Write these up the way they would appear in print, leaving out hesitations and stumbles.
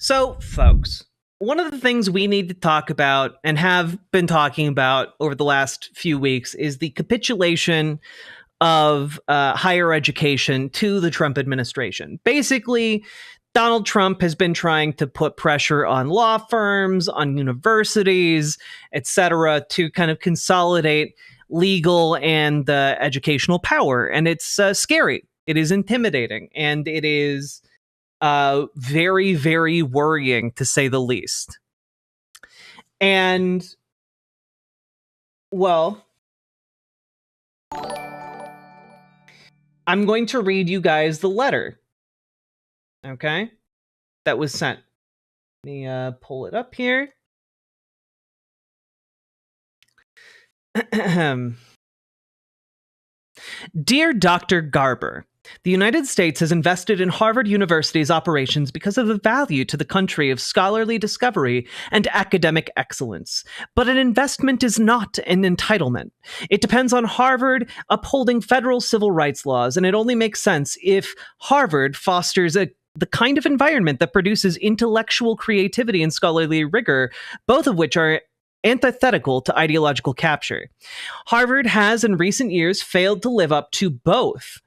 So, folks, one of the things we need to talk about and have been talking about over the last few weeks is the capitulation of higher education to the Trump administration. Basically, Donald Trump has been trying to put pressure on law firms, on universities, etc., to kind of consolidate legal and educational power. And it's scary. It is intimidating. And it is very, very worrying, to say the least. And, well, I'm going to read you guys the letter, okay, that was sent. Let me pull it up here. Dear Dr. Garber, the United States has invested in Harvard University's operations because of the value to the country of scholarly discovery and academic excellence. But an investment is not an entitlement. It depends on Harvard upholding federal civil rights laws, and it only makes sense if Harvard fosters the kind of environment that produces intellectual creativity and scholarly rigor, both of which are antithetical to ideological capture. Harvard has in recent years failed to live up to both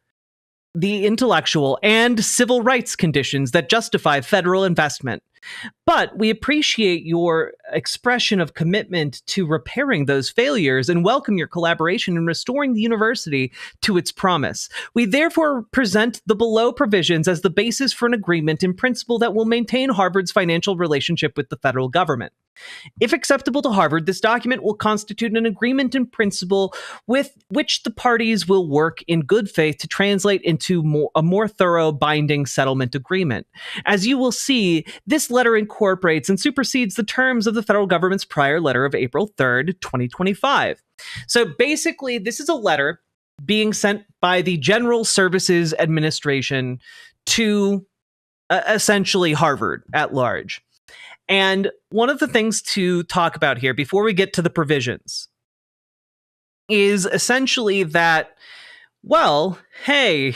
the intellectual and civil rights conditions that justify federal investment. But we appreciate your expression of commitment to repairing those failures and welcome your collaboration in restoring the university to its promise. We therefore present the below provisions as the basis for an agreement in principle that will maintain Harvard's financial relationship with the federal government. If acceptable to Harvard, this document will constitute an agreement in principle with which the parties will work in good faith to translate into a more thorough binding settlement agreement. As you will see, this letter incorporates and supersedes the terms of the federal government's prior letter of April 3rd, 2025. So basically, this is a letter being sent by the General Services Administration to essentially Harvard at large. And one of the things to talk about here before we get to the provisions is essentially that, well, hey,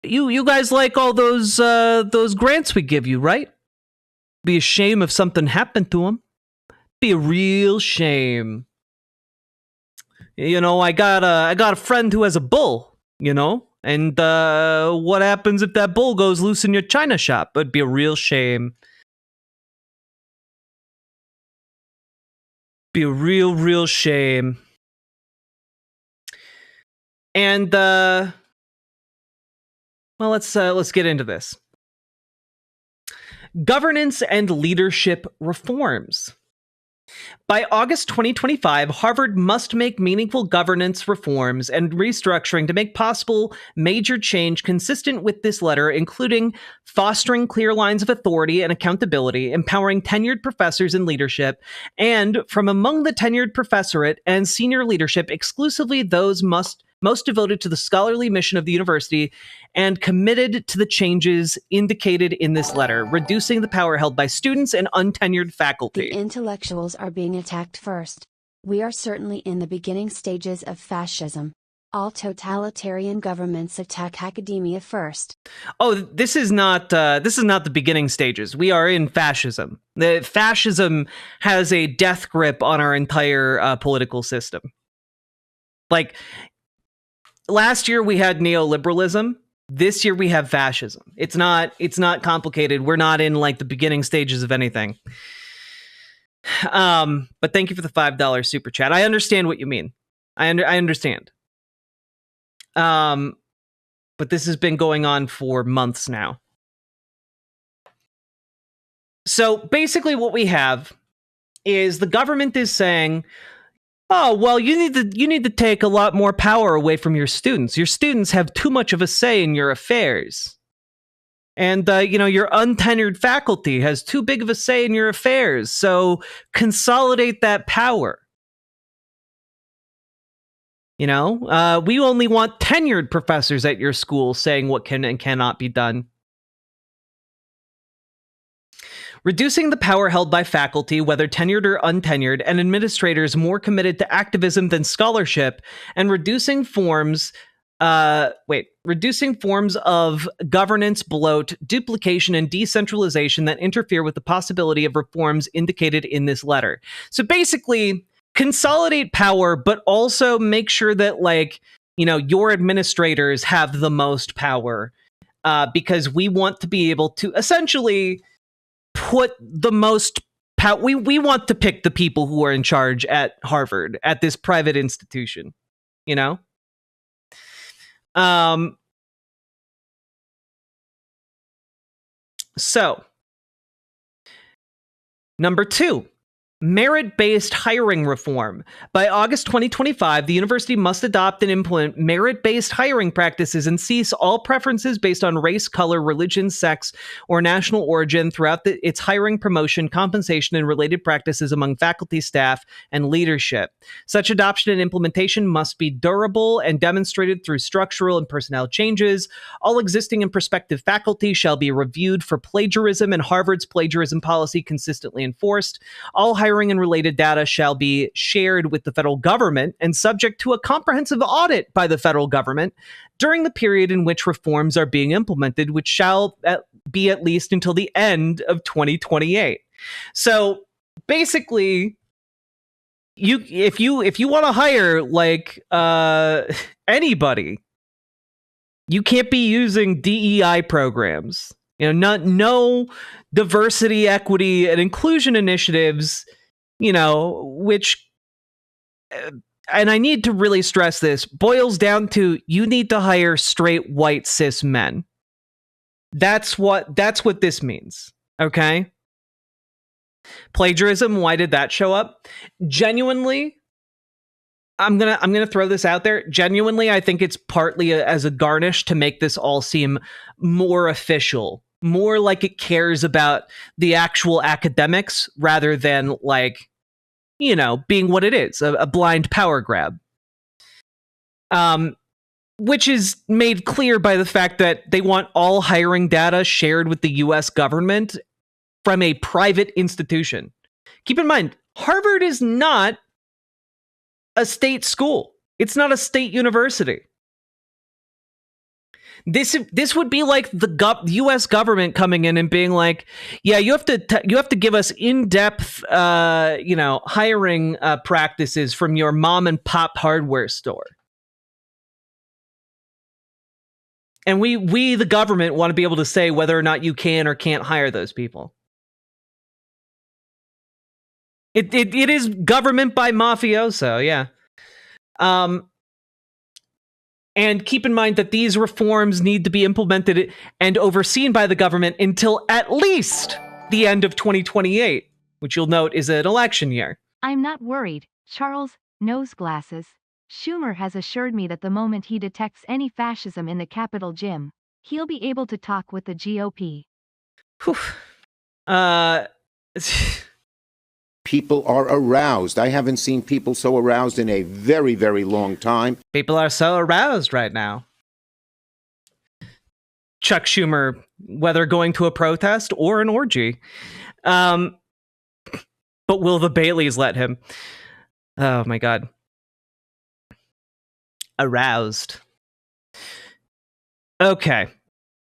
you guys like all those grants we give you, right? Be a shame if something happened to them. Be a real shame. You know, I got a friend who has a bull, you know? And what happens if that bull goes loose in your china shop? It'd be a real shame. Be a real shame. And well, let's get into this. Governance and leadership reforms. By August 2025, Harvard must make meaningful governance reforms and restructuring to make possible major change consistent with this letter, including fostering clear lines of authority and accountability, empowering tenured professors in leadership, and from among the tenured professorate and senior leadership, exclusively those most devoted to the scholarly mission of the university and committed to the changes indicated in this letter, reducing the power held by students and untenured faculty. The intellectuals are being attacked first. We are certainly in the beginning stages of fascism. All totalitarian governments attack academia first. Oh, this is not the beginning stages. We are in fascism. The fascism has a death grip on our entire political system. Like, last year we had neoliberalism. This year we have fascism. It's not complicated. We're not in like the beginning stages of anything. But thank you for the $5 super chat. I understand what you mean. I understand. But this has been going on for months now. So basically what we have is the government is saying, oh, well, you need to take a lot more power away from your students. Your students have too much of a say in your affairs. And, your untenured faculty has too big of a say in your affairs. So consolidate that power. We only want tenured professors at your school saying what can and cannot be done. Reducing the power held by faculty, whether tenured or untenured, and administrators more committed to activism than scholarship, and reducing forms reducing forms of governance bloat, duplication, and decentralization that interfere with the possibility of reforms indicated in this letter. So basically, consolidate power, but also make sure that, like, you know, your administrators have the most power, because we want to be able to essentially put the most power. We want to pick the people who are in charge at Harvard, at this private institution, you know? So, number 2, merit-based hiring reform. By August 2025, the university must adopt and implement merit-based hiring practices and cease all preferences based on race, color, religion, sex, or national origin throughout its hiring, promotion, compensation, and related practices among faculty, staff, and leadership. Such adoption and implementation must be durable and demonstrated through structural and personnel changes. All existing and prospective faculty shall be reviewed for plagiarism, and Harvard's plagiarism policy consistently enforced. All hiring and related data shall be shared with the federal government and subject to a comprehensive audit by the federal government during the period in which reforms are being implemented, which shall be at least until the end of 2028. So basically, if you want to hire like anybody, you can't be using DEI programs. You know, no diversity, equity, and inclusion initiatives, you know, which, and I need to really stress this, boils down to you need to hire straight, white, cis men. That's what this means, okay? Plagiarism, why did that show up? Genuinely, I'm gonna throw this out there. Genuinely, I think it's partly as a garnish to make this all seem more official, more like it cares about the actual academics rather than, like, you know, being what it is, a blind power grab. Which is made clear by the fact that they want all hiring data shared with the US government from a private institution. Keep in mind, Harvard is not a state school. It's not a state university. This would be like the U.S. government coming in and being like, "Yeah, you have to give us in-depth, hiring practices from your mom and pop hardware store." And we the government want to be able to say whether or not you can or can't hire those people. It is government by mafioso, yeah. And keep in mind that these reforms need to be implemented and overseen by the government until at least the end of 2028, which you'll note is an election year. I'm not worried, Charles, nose glasses. Schumer has assured me that the moment he detects any fascism in the Capitol gym, he'll be able to talk with the GOP. People are aroused. I haven't seen people so aroused in a very, very long time. People are so aroused right now. Chuck Schumer, whether going to a protest or an orgy. But will the Baileys let him? Oh my God. Aroused. Okay.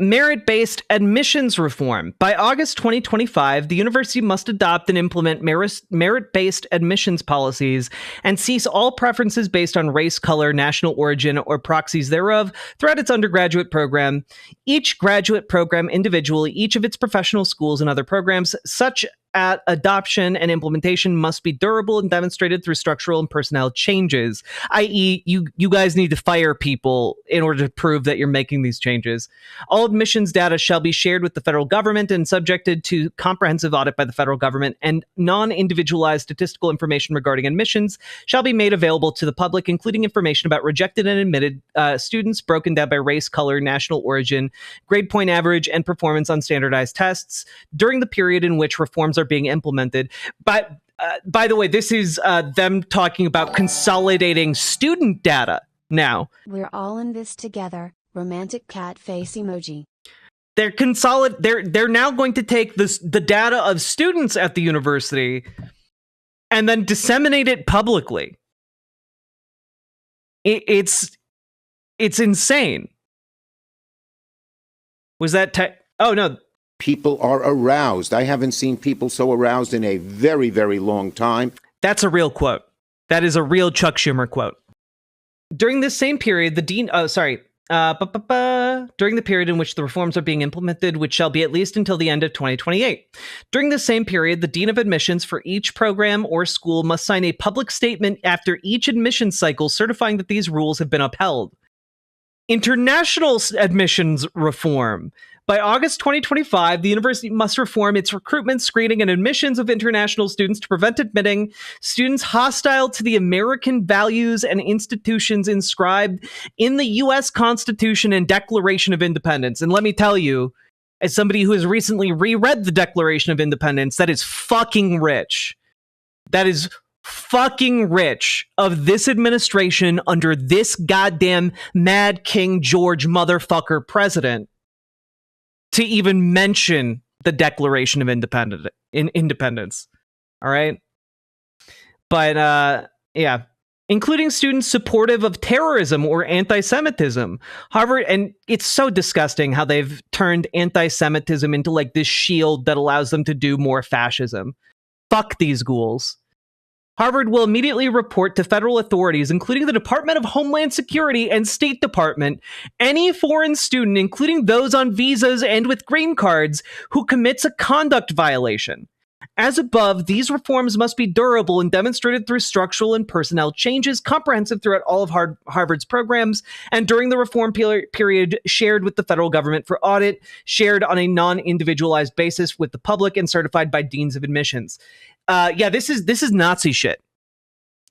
Merit-based admissions reform. By August 2025, the university must adopt and implement merit-based admissions policies and cease all preferences based on race, color, national origin, or proxies thereof throughout its undergraduate program, each graduate program individually, each of its professional schools and other programs. Such adoption and implementation must be durable and demonstrated through structural and personnel changes, i.e. you guys need to fire people in order to prove that you're making these changes. All admissions data shall be shared with the federal government and subjected to comprehensive audit by the federal government, and non-individualized statistical information regarding admissions shall be made available to the public, including information about rejected and admitted students broken down by race, color, national origin, grade point average, and performance on standardized tests during the period in which reforms are being implemented. But by the way, this is them talking about consolidating student data now. We're all in this together. Romantic cat face emoji. They're now going to take the data of students at the university and then disseminate it publicly. It's It's insane. Was that oh no. People are aroused. I haven't seen people so aroused in a very, very long time. That's a real quote. That is a real Chuck Schumer quote. During this same period, the dean, during the period in which the reforms are being implemented, which shall be at least until the end of 2028. During the same period, the dean of admissions for each program or school must sign a public statement after each admission cycle certifying that these rules have been upheld. International admissions reform. By August 2025, the university must reform its recruitment, screening, and admissions of international students to prevent admitting students hostile to the American values and institutions inscribed in the U.S. Constitution and Declaration of Independence. And let me tell you, as somebody who has recently reread the Declaration of Independence, that is fucking rich. That is fucking rich of this administration under this goddamn Mad King George motherfucker president to even mention the Declaration of Independence. All right. But yeah, including students supportive of terrorism or anti-Semitism. Harvard, and it's so disgusting how they've turned anti-Semitism into like this shield that allows them to do more fascism. Fuck these ghouls. Harvard will immediately report to federal authorities, including the Department of Homeland Security and State Department, any foreign student, including those on visas and with green cards, who commits a conduct violation. As above, these reforms must be durable and demonstrated through structural and personnel changes, comprehensive throughout all of Harvard's programs, and during the reform period, shared with the federal government for audit, shared on a non-individualized basis with the public, and certified by deans of admissions. Yeah, this is Nazi shit.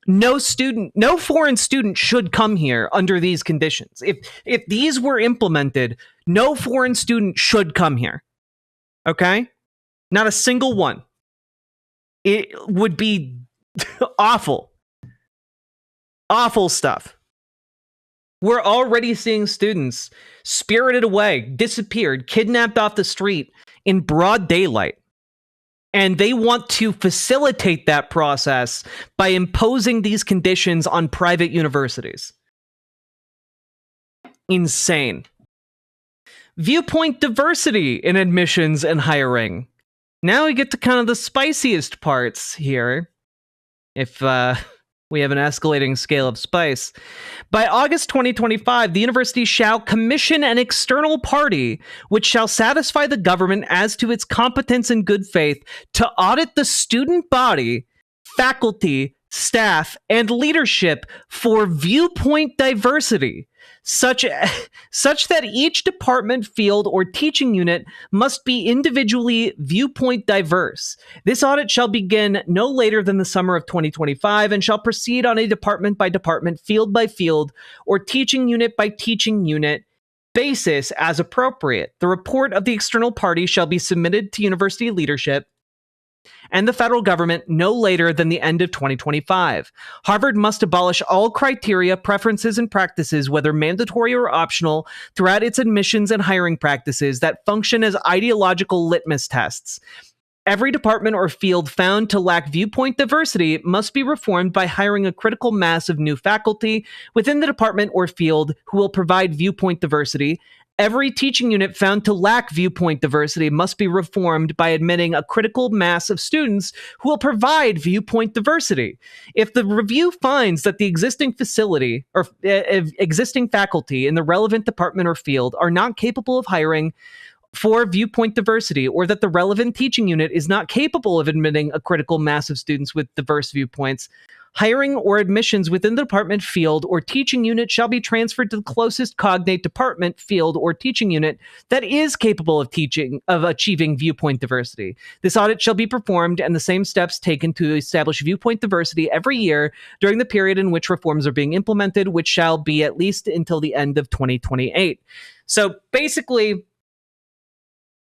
No foreign student should come here under these conditions. If these were implemented, no foreign student should come here. Okay? Not a single one. It would be awful. Awful stuff. We're already seeing students spirited away, disappeared, kidnapped off the street in broad daylight. And they want to facilitate that process by imposing these conditions on private universities. Insane. Viewpoint diversity in admissions and hiring. Now we get to kind of the spiciest parts here. If we have an escalating scale of spice. By August 2025, the university shall commission an external party which shall satisfy the government as to its competence and good faith to audit the student body, faculty, staff, and leadership for viewpoint diversity, such that each department, field, or teaching unit must be individually viewpoint diverse. This audit shall begin no later than the summer of 2025 and shall proceed on a department by department, field by field, or teaching unit by teaching unit basis as appropriate. The report of the external party shall be submitted to university leadership and the federal government no later than the end of 2025. Harvard must abolish all criteria, preferences, and practices, whether mandatory or optional, throughout its admissions and hiring practices that function as ideological litmus tests. Every department or field found to lack viewpoint diversity must be reformed by hiring a critical mass of new faculty within the department or field who will provide viewpoint diversity. Every teaching unit found to lack viewpoint diversity must be reformed by admitting a critical mass of students who will provide viewpoint diversity. If the review finds that the existing facility or existing faculty in the relevant department or field are not capable of hiring for viewpoint diversity, or that the relevant teaching unit is not capable of admitting a critical mass of students with diverse viewpoints, hiring or admissions within the department, field, or teaching unit shall be transferred to the closest cognate department, field, or teaching unit that is capable of achieving viewpoint diversity. This audit shall be performed and the same steps taken to establish viewpoint diversity every year during the period in which reforms are being implemented, which shall be at least until the end of 2028. So basically,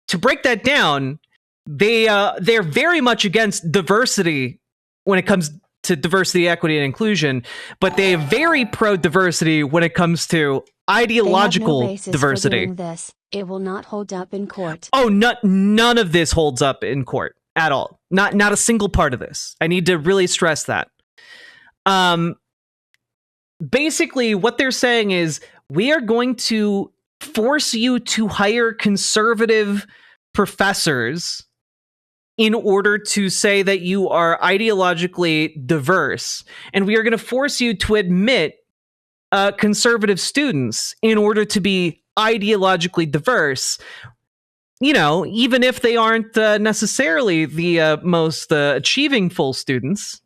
to break that down, they're very much against diversity when it comes to diversity, equity, and inclusion, but they are very pro-diversity when it comes to ideological they have no basis diversity. For doing this. It will not hold up in court. Oh, none of this holds up in court at all. Not a single part of this. I need to really stress that. Basically, what they're saying is we are going to force you to hire conservative professors in order to say that you are ideologically diverse. And we are going to force you to admit conservative students in order to be ideologically diverse. You know, even if they aren't necessarily the most achieving-ful students.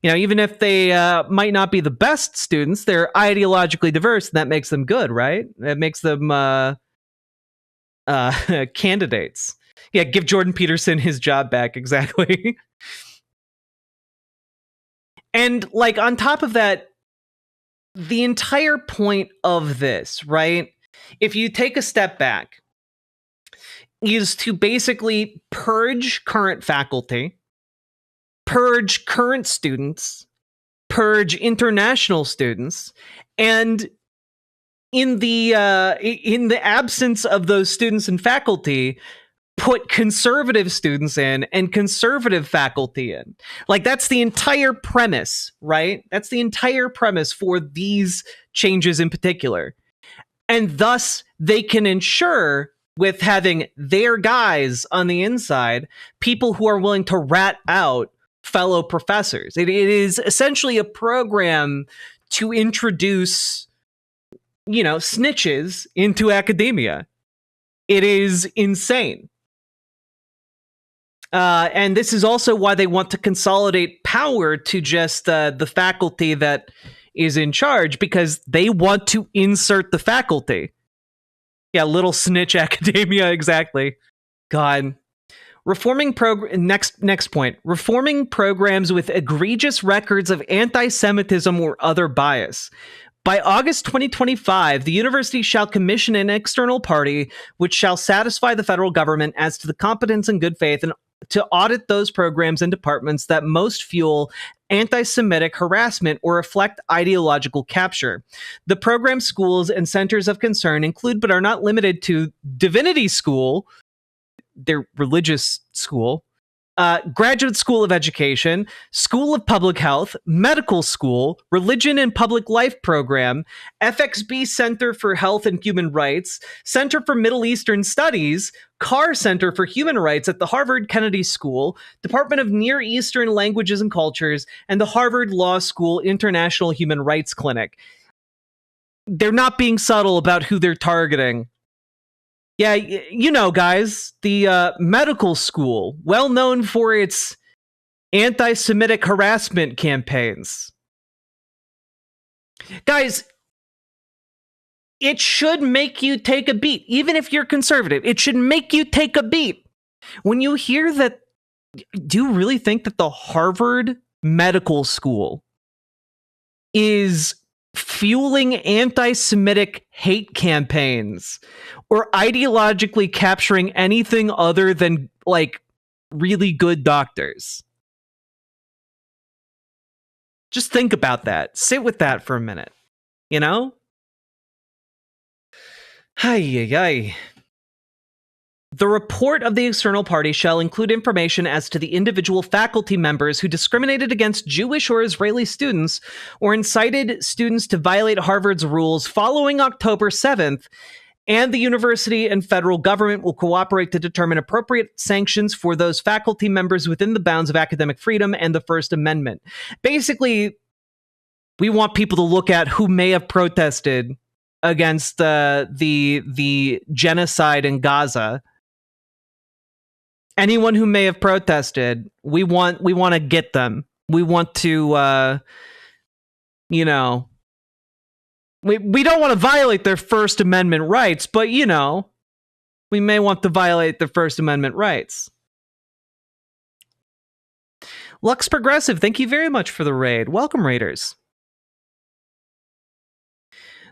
You know, even if they might not be the best students, they're ideologically diverse, and that makes them good, right? That makes them candidates. Yeah, give Jordan Peterson his job back, exactly. And, like, on top of that, the entire point of this, right, if you take a step back, is to basically purge current faculty, purge current students, purge international students, and in the absence of those students and faculty, put conservative students in and conservative faculty in. Like, that's the entire premise, right? That's the entire premise for these changes in particular. And thus, they can ensure, with having their guys on the inside, people who are willing to rat out fellow professors. It is essentially a program to introduce, you know, snitches into academia. It is insane. And this is also why they want to consolidate power to just the faculty that is in charge, because they want to insert the faculty. Yeah, little snitch academia, exactly. God. Reforming next point. Reforming programs with egregious records of anti-Semitism or other bias. By August 2025, the university shall commission an external party which shall satisfy the federal government as to the competence and good faith and to audit those programs and departments that most fuel anti-Semitic harassment or reflect ideological capture. The program schools and centers of concern include but are not limited to Divinity School, their religious school, Graduate School of Education, School of Public Health, Medical School, Religion and Public Life Program, FXB Center for Health and Human Rights, Center for Middle Eastern Studies, Carr Center for Human Rights at the Harvard Kennedy School, Department of Near Eastern Languages and Cultures, and the Harvard Law School International Human Rights Clinic. They're not being subtle about who they're targeting. Yeah, you know, guys, the medical school, well known for its anti-Semitic harassment campaigns. Guys, it should make you take a beat. Even if you're conservative, it should make you take a beat. When you hear that, do you really think that the Harvard Medical School is fueling anti-Semitic hate campaigns or ideologically capturing anything other than, like, really good doctors? Just think about that. Sit with that for a minute. You know? Ay. The report of the external party shall include information as to the individual faculty members who discriminated against Jewish or Israeli students or incited students to violate Harvard's rules following October 7th, and the university and federal government will cooperate to determine appropriate sanctions for those faculty members within the bounds of academic freedom and the First Amendment. Basically, we want people to look at who may have protested against the genocide in Gaza. Anyone who may have protested, we want to get them. We want to, you know, we don't want to violate their First Amendment rights, but, you know, we may want to violate their First Amendment rights. Lux Progressive, thank you very much for the raid. Welcome, Raiders.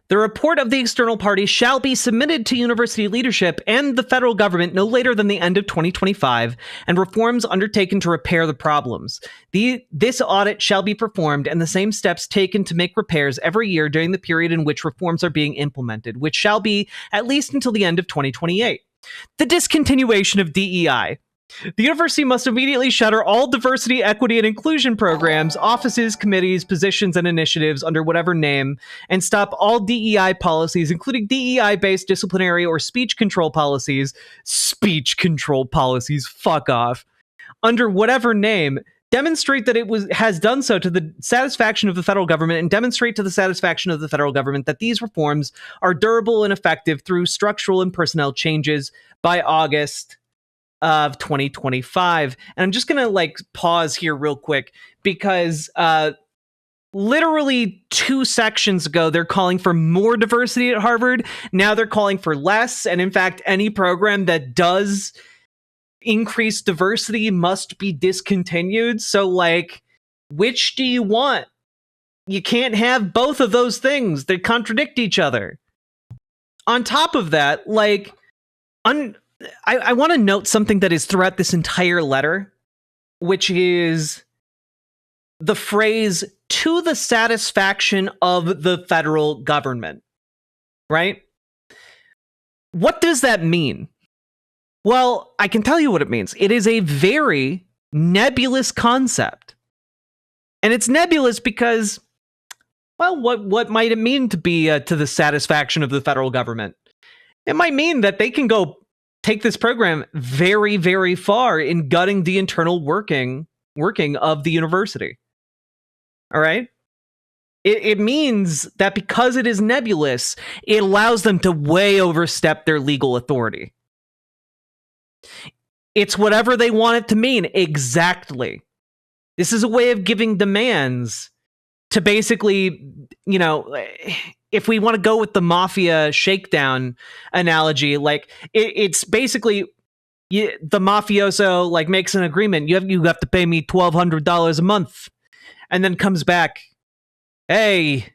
The report of the external party shall be submitted to university leadership and the federal government no later than the end of 2025, and reforms undertaken to repair the problems. This audit shall be performed and the same steps taken to make repairs every year during the period in which reforms are being implemented, which shall be at least until the end of 2028. The discontinuation of DEI. The university must immediately shutter all diversity, equity, and inclusion programs, offices, committees, positions, and initiatives under whatever name, and stop all DEI policies, including DEI-based disciplinary or speech control policies. Speech control policies, fuck off. Under whatever name, demonstrate that has done so to the satisfaction of the federal government, and demonstrate to the satisfaction of the federal government that these reforms are durable and effective through structural and personnel changes by August of 2025. And I'm just gonna pause here real quick because literally 2 sections ago they're calling for more diversity at Harvard. Now they're calling for less, and in fact any program that does increase diversity must be discontinued. So which do you want? You can't have both of those things. They contradict each other. On top of that, I want to note something that is throughout this entire letter, which is the phrase "to the satisfaction of the federal government," right? What does that mean? Well, I can tell you what it means. It is a very nebulous concept. And it's nebulous because, well, what might it mean to be to the satisfaction of the federal government? It might mean that they can go take this program very, very far in gutting the internal working of the university. All right? It means that because it is nebulous, it allows them to way overstep their legal authority. It's whatever they want it to mean, exactly. This is a way of giving demands to basically, if we want to go with the mafia shakedown analogy, it's basically the mafioso makes an agreement. You have to pay me $1,200 a month, and then comes back, hey,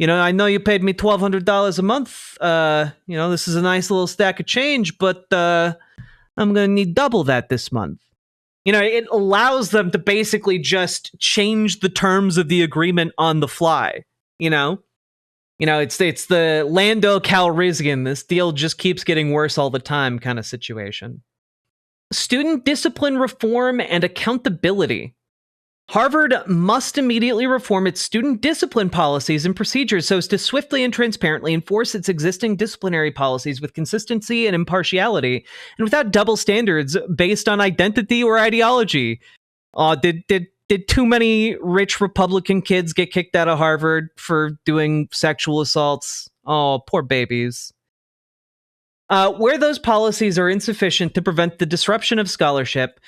I know you paid me $1,200 a month. This is a nice little stack of change, but I'm going to need double that this month. It allows them to basically just change the terms of the agreement on the fly. It's the Lando Calrissian, this deal just keeps getting worse all the time kind of situation. Student discipline reform and accountability. Harvard must immediately reform its student discipline policies and procedures so as to swiftly and transparently enforce its existing disciplinary policies with consistency and impartiality, and without double standards based on identity or ideology. Did too many rich Republican kids get kicked out of Harvard for doing sexual assaults? Oh, poor babies. Where those policies are insufficient to prevent the disruption of scholarship,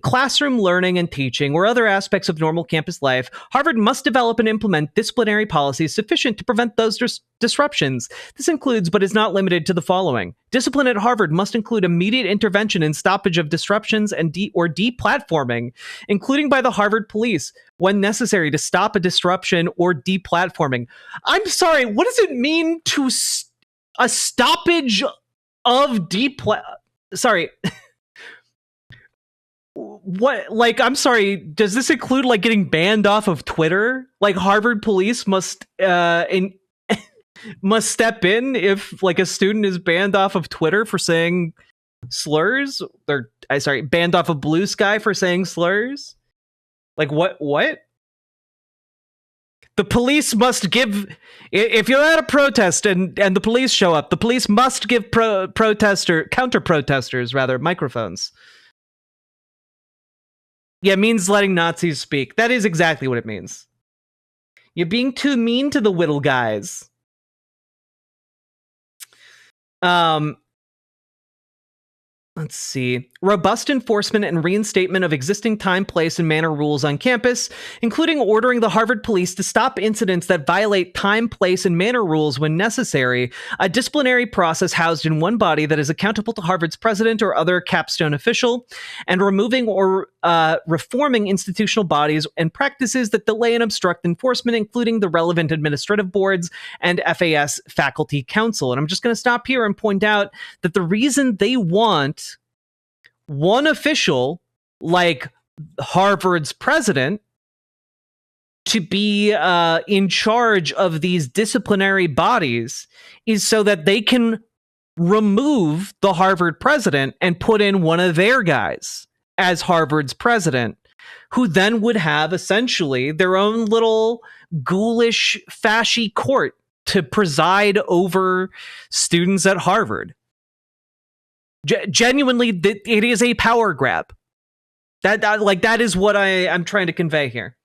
classroom learning and teaching, or other aspects of normal campus life, Harvard must develop and implement disciplinary policies sufficient to prevent those disruptions. This includes, but is not limited to, the following. Discipline at Harvard must include immediate intervention and stoppage of disruptions and deplatforming, including by the Harvard police, when necessary to stop a disruption or deplatforming. I'm sorry, what does it mean to a stoppage of sorry. What, I'm sorry, does this include getting banned off of Twitter? Harvard police must must step in if a student is banned off of Twitter for saying slurs? Or banned off of Blue Sky for saying slurs? What? The police must give, if you're at a protest and the police show up, the police must give counter-protesters, microphones. Yeah, it means letting Nazis speak. That is exactly what it means. You're being too mean to the Whittle guys. Let's see. Robust enforcement and reinstatement of existing time, place, and manner rules on campus, including ordering the Harvard police to stop incidents that violate time, place, and manner rules when necessary. A disciplinary process housed in one body that is accountable to Harvard's president or other capstone official, and removing or reforming institutional bodies and practices that delay and obstruct enforcement, including the relevant administrative boards and FAS faculty council. And I'm just going to stop here and point out that the reason they want one official like Harvard's president to be in charge of these disciplinary bodies is so that they can remove the Harvard president and put in one of their guys. as Harvard's president, who then would have essentially their own little ghoulish fasci court to preside over students at Harvard. Genuinely, it is a power grab. That is what I'm trying to convey here.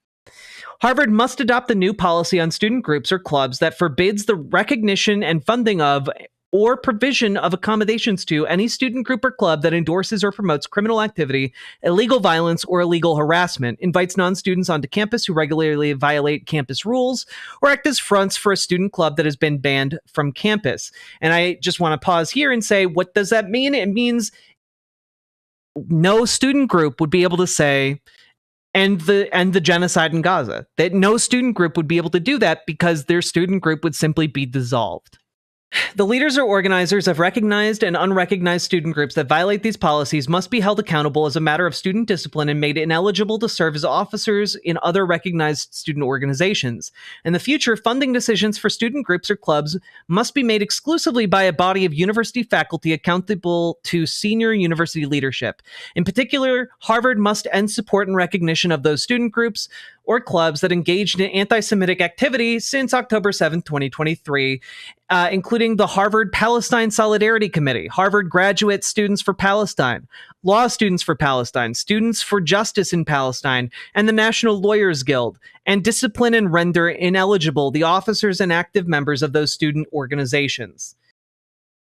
Harvard must adopt a new policy on student groups or clubs that forbids the recognition and funding of or provision of accommodations to any student group or club that endorses or promotes criminal activity, illegal violence, or illegal harassment, invites non-students onto campus who regularly violate campus rules, or act as fronts for a student club that has been banned from campus. And I just want to pause here and say, what does that mean? It means no student group would be able to say, end the genocide in Gaza. That no student group would be able to do that because their student group would simply be dissolved. The leaders or organizers of recognized and unrecognized student groups that violate these policies must be held accountable as a matter of student discipline and made ineligible to serve as officers in other recognized student organizations. In the future, funding decisions for student groups or clubs must be made exclusively by a body of university faculty accountable to senior university leadership. In particular, Harvard must end support and recognition of those student groups or clubs that engaged in anti-Semitic activity since October 7, 2023, including the Harvard Palestine Solidarity Committee, Harvard Graduate Students for Palestine, Law Students for Palestine, Students for Justice in Palestine, and the National Lawyers Guild, and discipline and render ineligible the officers and active members of those student organizations.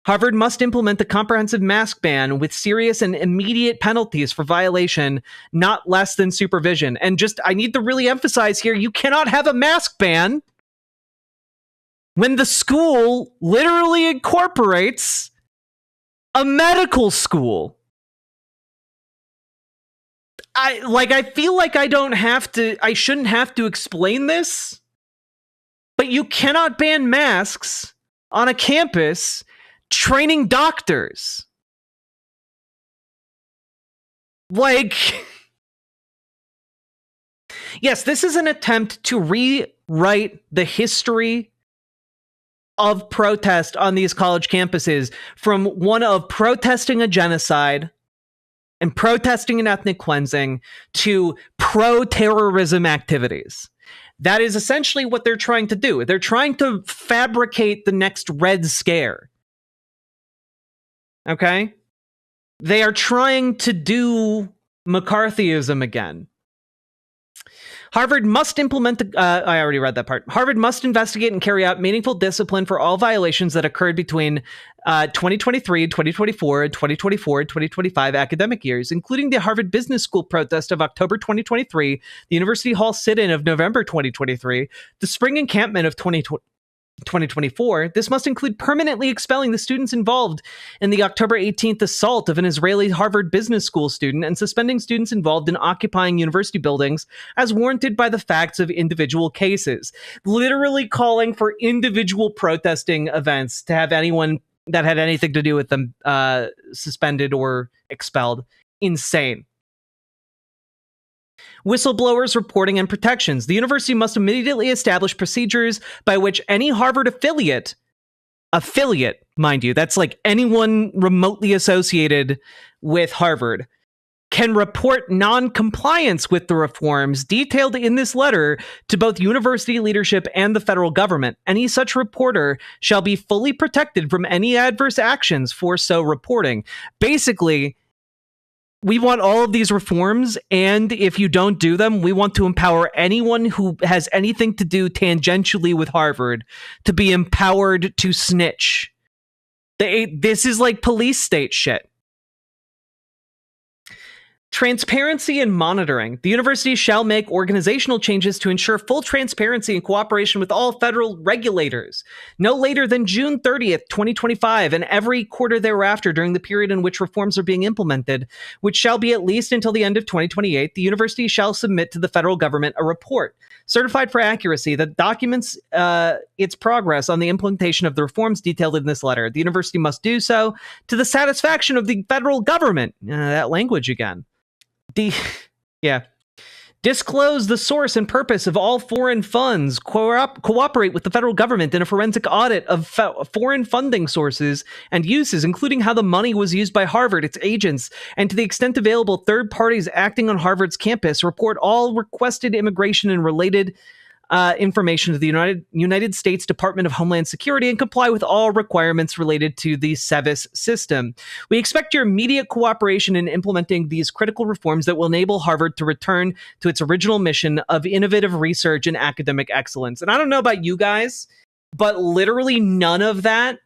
Harvard must implement the comprehensive mask ban with serious and immediate penalties for violation, not less than supervision. And just, I need to really emphasize here, you cannot have a mask ban when the school literally incorporates a medical school. I feel like I shouldn't have to explain this, but you cannot ban masks on a campus training doctors. Yes, this is an attempt to rewrite the history of protest on these college campuses from one of protesting a genocide and protesting an ethnic cleansing to pro-terrorism activities. That is essentially what they're trying to do. They're trying to fabricate the next Red Scare. Okay? They are trying to do McCarthyism again. Harvard must implement I already read that part. Harvard must investigate and carry out meaningful discipline for all violations that occurred between 2023 and 2024 and 2024 and 2025 academic years, including the Harvard Business School protest of October 2023, the University Hall sit-in of November 2023, the spring encampment of 2024. This must include permanently expelling the students involved in the October 18th assault of an Israeli Harvard Business School student and suspending students involved in occupying university buildings as warranted by the facts of individual cases. Literally calling for individual protesting events to have anyone that had anything to do with them suspended or expelled. Insane. Whistleblowers reporting and protections. The university must immediately establish procedures by which any Harvard affiliate, mind you, that's like anyone remotely associated with Harvard, can report non-compliance with the reforms detailed in this letter to both university leadership and the federal government. Any such reporter shall be fully protected from any adverse actions for so reporting. Basically, we want all of these reforms, and if you don't do them, we want to empower anyone who has anything to do tangentially with Harvard to be empowered to snitch. This is like police state shit. Transparency and monitoring. The university shall make organizational changes to ensure full transparency and cooperation with all federal regulators, no later than June 30th, 2025, and every quarter thereafter during the period in which reforms are being implemented, which shall be at least until the end of 2028. The university shall submit to the federal government a report, certified for accuracy, that documents its progress on the implementation of the reforms detailed in this letter. The university must do so to the satisfaction of the federal government. That language again. Disclose the source and purpose of all foreign funds. Cooperate with the federal government in a forensic audit of foreign funding sources and uses, including how the money was used by Harvard, its agents, and to the extent available, third parties acting on Harvard's campus. Report all requested immigration and related information to the United States Department of Homeland Security and comply with all requirements related to the SEVIS system. We expect your immediate cooperation in implementing these critical reforms that will enable Harvard to return to its original mission of innovative research and academic excellence. And I don't know about you guys, but literally none of that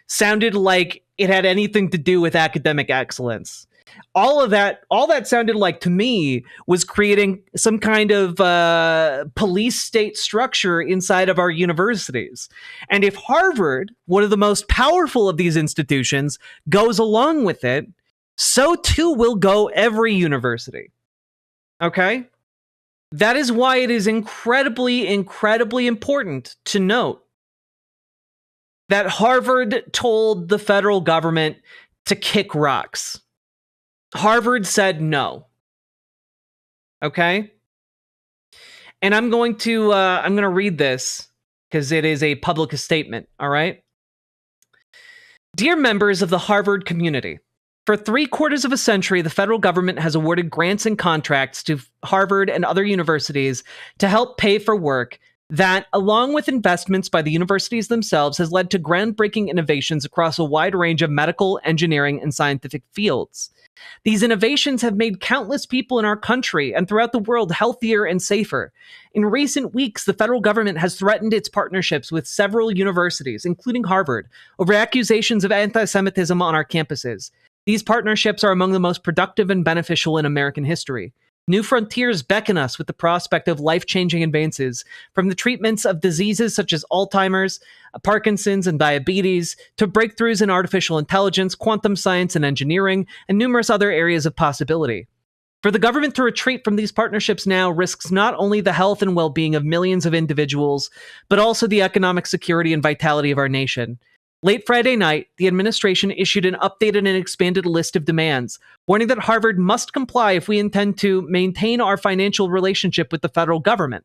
sounded like it had anything to do with academic excellence. All that sounded like to me was creating some kind of police state structure inside of our universities. And if Harvard, one of the most powerful of these institutions, goes along with it, so too will go every university. Okay? That is why it is incredibly, incredibly important to note that Harvard told the federal government to kick rocks. Harvard said no. Okay? And I'm going to read this because it is a public statement, all right? Dear members of the Harvard community, for 3/4 of a century, the federal government has awarded grants and contracts to Harvard and other universities to help pay for work that, along with investments by the universities themselves, has led to groundbreaking innovations across a wide range of medical, engineering, and scientific fields. These innovations have made countless people in our country and throughout the world healthier and safer. In recent weeks, the federal government has threatened its partnerships with several universities, including Harvard, over accusations of anti-Semitism on our campuses. These partnerships are among the most productive and beneficial in American history. New frontiers beckon us with the prospect of life-changing advances, from the treatments of diseases such as Alzheimer's, Parkinson's, and diabetes, to breakthroughs in artificial intelligence, quantum science, and engineering, and numerous other areas of possibility. For the government to retreat from these partnerships now risks not only the health and well-being of millions of individuals, but also the economic security and vitality of our nation. Late Friday night, the administration issued an updated and expanded list of demands, warning that Harvard must comply if we intend to maintain our financial relationship with the federal government.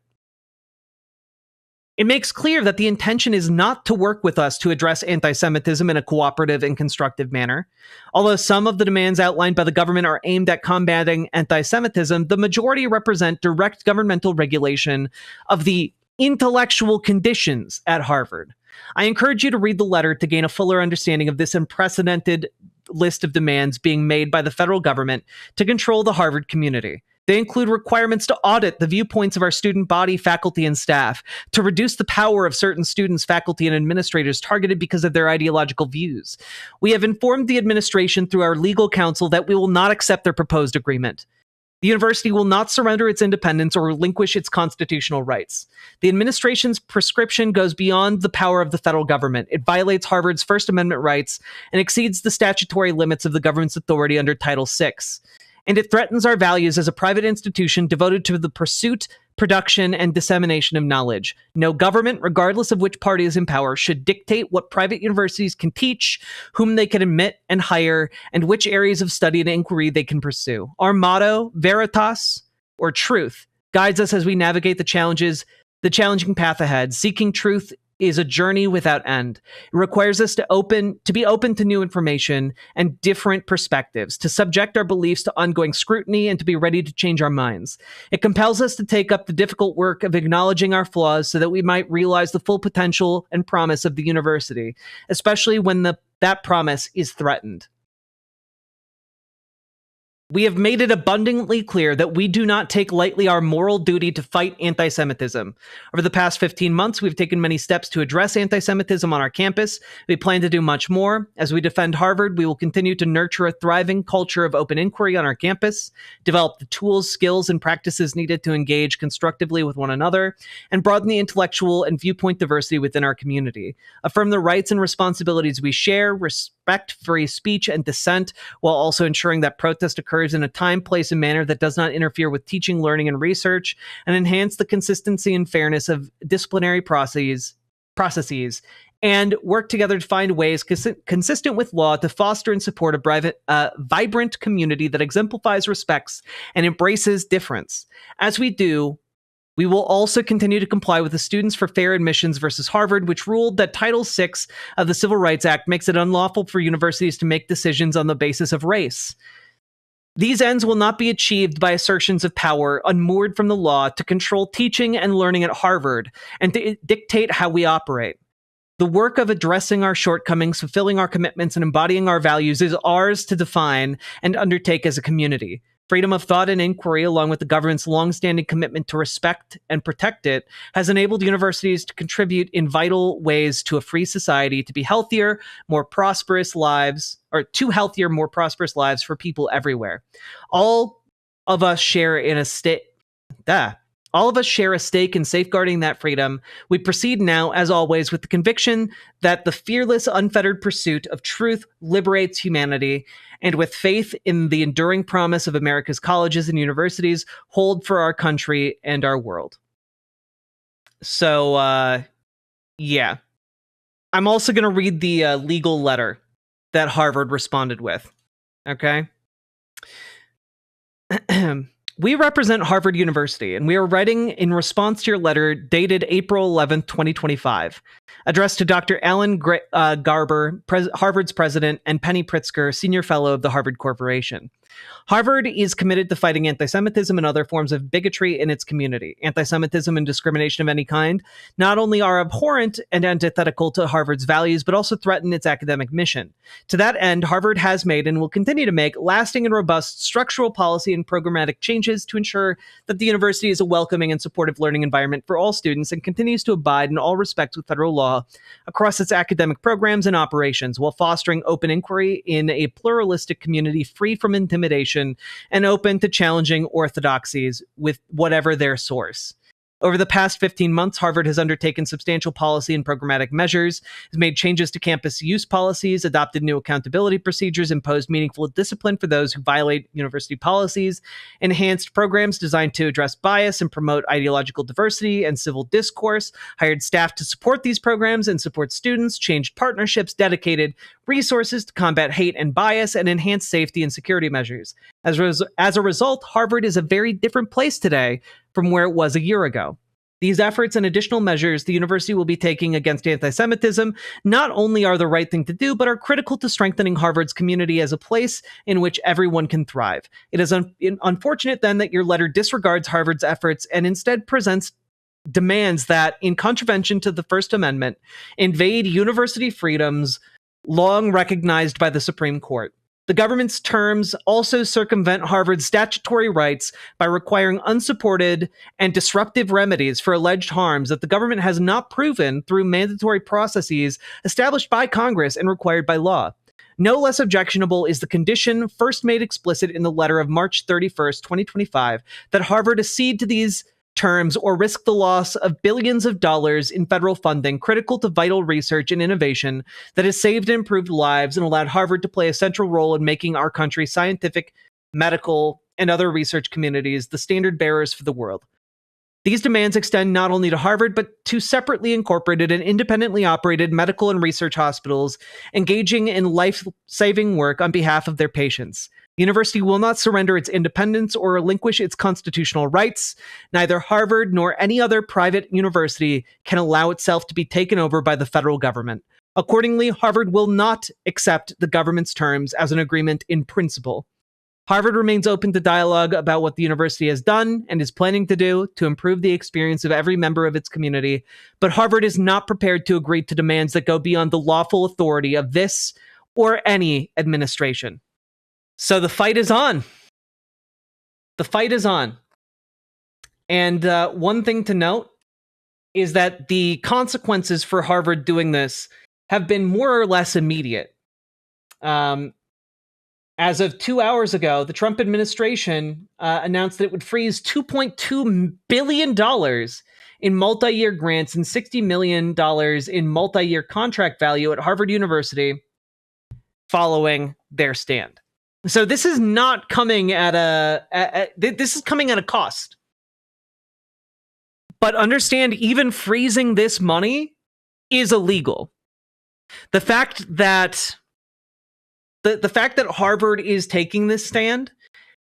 It makes clear that the intention is not to work with us to address anti-Semitism in a cooperative and constructive manner. Although some of the demands outlined by the government are aimed at combating anti-Semitism, the majority represent direct governmental regulation of the intellectual conditions at Harvard. I encourage you to read the letter to gain a fuller understanding of this unprecedented list of demands being made by the federal government to control the Harvard community. They include requirements to audit the viewpoints of our student body, faculty, and staff, to reduce the power of certain students, faculty, and administrators targeted because of their ideological views. We have informed the administration through our legal counsel that we will not accept their proposed agreement. The university will not surrender its independence or relinquish its constitutional rights. The administration's prescription goes beyond the power of the federal government. It violates Harvard's First Amendment rights and exceeds the statutory limits of the government's authority under Title VI. And it threatens our values as a private institution devoted to the pursuit, production, and dissemination of knowledge. No government, regardless of which party is in power, should dictate what private universities can teach, whom they can admit and hire, and which areas of study and inquiry they can pursue. Our motto, Veritas, or truth, guides us as we navigate the challenging path ahead. Seeking truth is a journey without end. It requires us to be open to new information and different perspectives, to subject our beliefs to ongoing scrutiny, and to be ready to change our minds. It compels us to take up the difficult work of acknowledging our flaws so that we might realize the full potential and promise of the university, especially when that promise is threatened. We have made it abundantly clear that we do not take lightly our moral duty to fight anti-Semitism. Over the past 15 months, we've taken many steps to address anti-Semitism on our campus. We plan to do much more. As we defend Harvard, we will continue to nurture a thriving culture of open inquiry on our campus, develop the tools, skills, and practices needed to engage constructively with one another, and broaden the intellectual and viewpoint diversity within our community. Affirm the rights and responsibilities we share, respect free speech and dissent, while also ensuring that protest occurs in a time, place, and manner that does not interfere with teaching, learning, and research, and enhance the consistency and fairness of disciplinary processes processes, and work together to find ways consistent with law to foster and support a vibrant community that exemplifies, respects, and embraces difference. As we do, we will also continue to comply with the Students for Fair Admissions versus Harvard, which ruled that Title VI of the Civil Rights Act makes it unlawful for universities to make decisions on the basis of race. These ends will not be achieved by assertions of power unmoored from the law to control teaching and learning at Harvard and to dictate how we operate. The work of addressing our shortcomings, fulfilling our commitments, and embodying our values is ours to define and undertake as a community. Freedom of thought and inquiry, along with the government's longstanding commitment to respect and protect it, has enabled universities to contribute in vital ways to a free society, to be healthier, more prosperous lives, or to healthier, more prosperous lives for people everywhere. All of us share in a stake. All of us share a stake in safeguarding that freedom. We proceed now, as always, with the conviction that the fearless, unfettered pursuit of truth liberates humanity, and with faith in the enduring promise of America's colleges and universities hold for our country and our world. So, yeah. I'm also going to read the legal letter that Harvard responded with. Okay? We represent Harvard University, and we are writing in response to your letter dated April 11th, 2025, addressed to Dr. Alan Garber, Harvard's president, and Penny Pritzker, senior fellow of the Harvard Corporation. Harvard is committed to fighting anti-Semitism and other forms of bigotry in its community. Anti-Semitism and discrimination of any kind not only are abhorrent and antithetical to Harvard's values, but also threaten its academic mission. To that end, Harvard has made and will continue to make lasting and robust structural policy and programmatic changes to ensure that the university is a welcoming and supportive learning environment for all students and continues to abide in all respects with federal law across its academic programs and operations, while fostering open inquiry in a pluralistic community free from intimidation and open to challenging orthodoxies with whatever their source. Over the past 15 months, Harvard has undertaken substantial policy and programmatic measures, has made changes to campus use policies, adopted new accountability procedures, imposed meaningful discipline for those who violate university policies, enhanced programs designed to address bias and promote ideological diversity and civil discourse, hired staff to support these programs and support students, changed partnerships, dedicated resources to combat hate and bias, and enhanced safety and security measures. As a result, Harvard is a very different place today from where it was a year ago. These efforts and additional measures the university will be taking against anti-Semitism not only are the right thing to do, but are critical to strengthening Harvard's community as a place in which everyone can thrive. It is unfortunate then that your letter disregards Harvard's efforts and instead presents demands that, in contravention to the First Amendment, invade university freedoms long recognized by the Supreme Court. The government's terms also circumvent Harvard's statutory rights by requiring unsupported and disruptive remedies for alleged harms that the government has not proven through mandatory processes established by Congress and required by law. No less objectionable is the condition first made explicit in the letter of March 31st, 2025, that Harvard accede to these terms or risk the loss of billions of dollars in federal funding critical to vital research and innovation that has saved and improved lives and allowed Harvard to play a central role in making our country's scientific, medical, and other research communities the standard bearers for the world. These demands extend not only to Harvard, but to separately incorporated and independently operated medical and research hospitals engaging in life-saving work on behalf of their patients. The university will not surrender its independence or relinquish its constitutional rights. Neither Harvard nor any other private university can allow itself to be taken over by the federal government. Accordingly, Harvard will not accept the government's terms as an agreement in principle. Harvard remains open to dialogue about what the university has done and is planning to do to improve the experience of every member of its community, but Harvard is not prepared to agree to demands that go beyond the lawful authority of this or any administration. So the fight is on. The fight is on. And one thing to note is that the consequences for Harvard doing this have been more or less immediate. As of 2 hours ago, the Trump administration announced that it would freeze $2.2 billion in multi-year grants and $60 million in multi-year contract value at Harvard University following their stand. So this is not coming at this is coming at a cost. But understand, even freezing this money is illegal. The fact that the fact that Harvard is taking this stand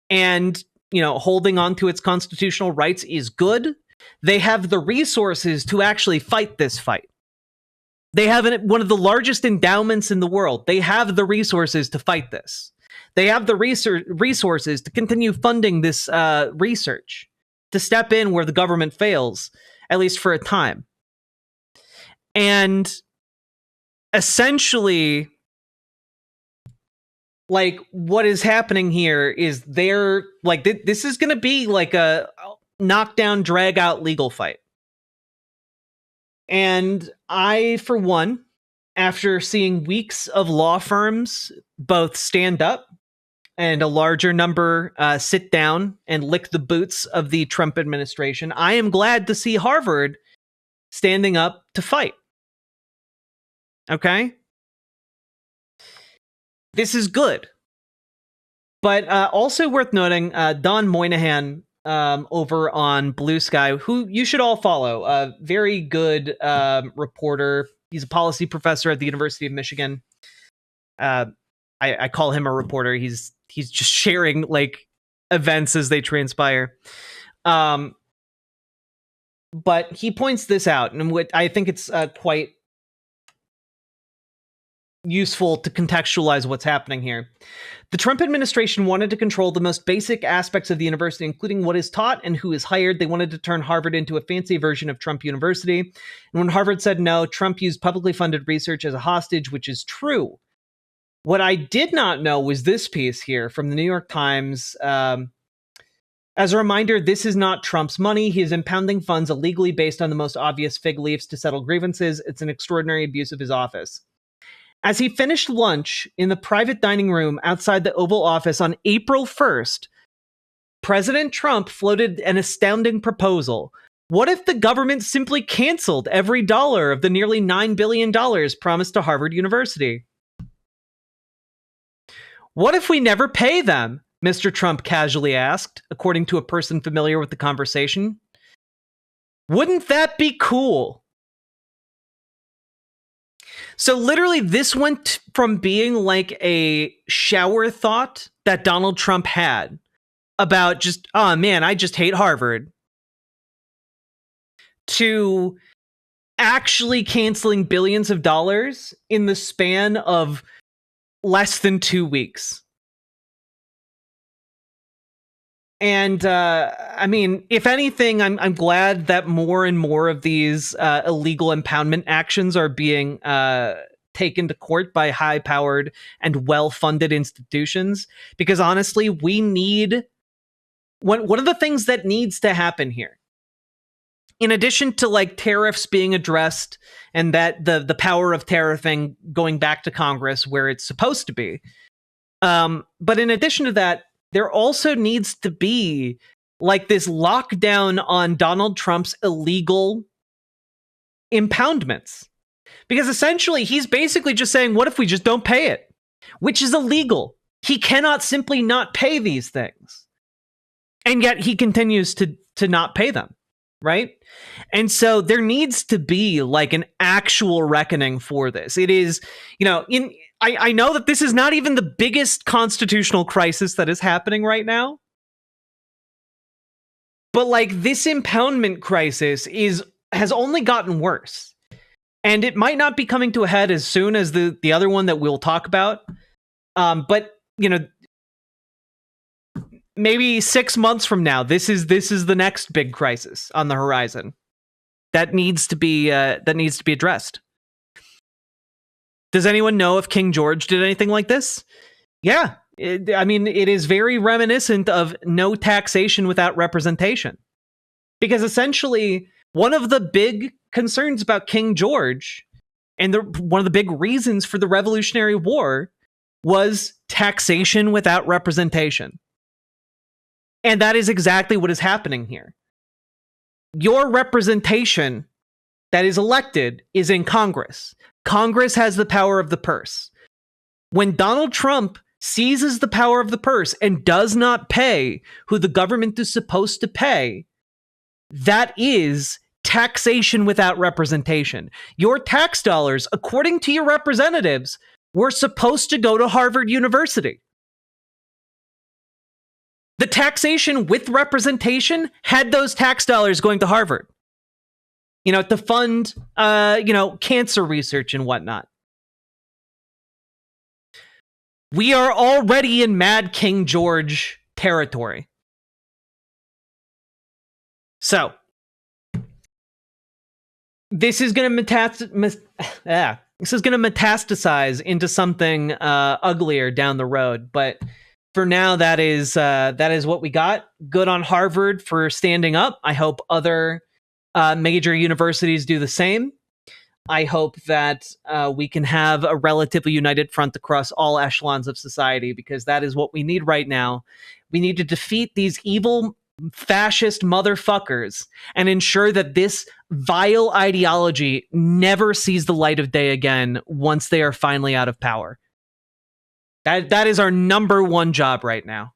and, holding on to its constitutional rights is good. They have the resources to actually fight this fight. They have one of the largest endowments in the world. They have the resources to fight this. They have the resources to continue funding this research, to step in where the government fails, at least for a time. And essentially, like, what is happening here is they're like, this is going to be like a knockdown, drag out legal fight. And I, for one, after seeing weeks of law firms both stand up and a larger number sit down and lick the boots of the Trump administration, I am glad to see Harvard standing up to fight. Okay? This is good. But also worth noting, Don Moynihan over on Blue Sky, who you should all follow, a very good reporter. He's a policy professor at the University of Michigan. I call him a reporter. He's just sharing like events as they transpire. But he points this out, and what I think it's quite useful to contextualize what's happening here. The Trump administration wanted to control the most basic aspects of the university, including what is taught and who is hired. They wanted to turn Harvard into a fancy version of Trump University. And when Harvard said no, Trump used publicly funded research as a hostage, which is true. What I did not know was this piece here from the New York Times. As a reminder, this is not Trump's money. He is impounding funds illegally based on the most obvious fig leaves to settle grievances. It's an extraordinary abuse of his office. As he finished lunch in the private dining room outside the Oval Office on April 1st, President Trump floated an astounding proposal. What if the government simply canceled every dollar of the nearly $9 billion promised to Harvard University? What if we never pay them? Mr. Trump casually asked, according to a person familiar with the conversation. Wouldn't that be cool? So literally, this went from being like a shower thought that Donald Trump had about just, oh man, I just hate Harvard, to actually canceling billions of dollars in the span of less than 2 weeks. And I mean, if anything, I'm glad that more and more of these illegal impoundment actions are being taken to court by high-powered and well-funded institutions. Because honestly, we need one of the things that needs to happen here, in addition to like tariffs being addressed and that the power of tariffing going back to Congress where it's supposed to be. But in addition to that, there also needs to be like this lockdown on Donald Trump's illegal impoundments. Because essentially he's basically just saying, what if we just don't pay it? Which is illegal. He cannot simply not pay these things. And yet he continues to not pay them, right? And so there needs to be like an actual reckoning for this. It is, I know that this is not even the biggest constitutional crisis that is happening right now. But like this impoundment crisis has only gotten worse. And it might not be coming to a head as soon as the other one that we'll talk about. But maybe 6 months from now, this is the next big crisis on the horizon that needs to be addressed. Does anyone know if King George did anything like this? Yeah. It is very reminiscent of no taxation without representation. Because essentially, one of the big concerns about King George, and one of the big reasons for the Revolutionary War, was taxation without representation. And that is exactly what is happening here. Your representation that is elected is in Congress. Congress has the power of the purse. When Donald Trump seizes the power of the purse and does not pay who the government is supposed to pay, that is taxation without representation. Your tax dollars, according to your representatives, were supposed to go to Harvard University. The taxation with representation had those tax dollars going to Harvard, to fund, cancer research and whatnot. We are already in Mad King George territory. So, this is going to metastasize into something uglier down the road, but for now, that is what we got. Good on Harvard for standing up. I hope other major universities do the same. I hope that we can have a relatively united front across all echelons of society, because that is what we need right now. We need to defeat these evil fascist motherfuckers and ensure that this vile ideology never sees the light of day again once they are finally out of power. That is our number one job right now.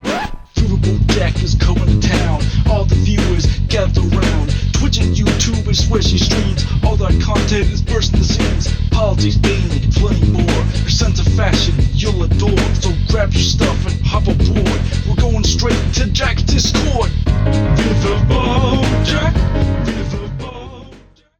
Riverboat Jack is coming to town. All the viewers gather round. Twitch and YouTube is where she streams. All that content is bursting the scenes. Politics, gaming, plenty more. Her sense of fashion you'll adore. So grab your stuff and hop aboard. We're going straight to Jack's Discord.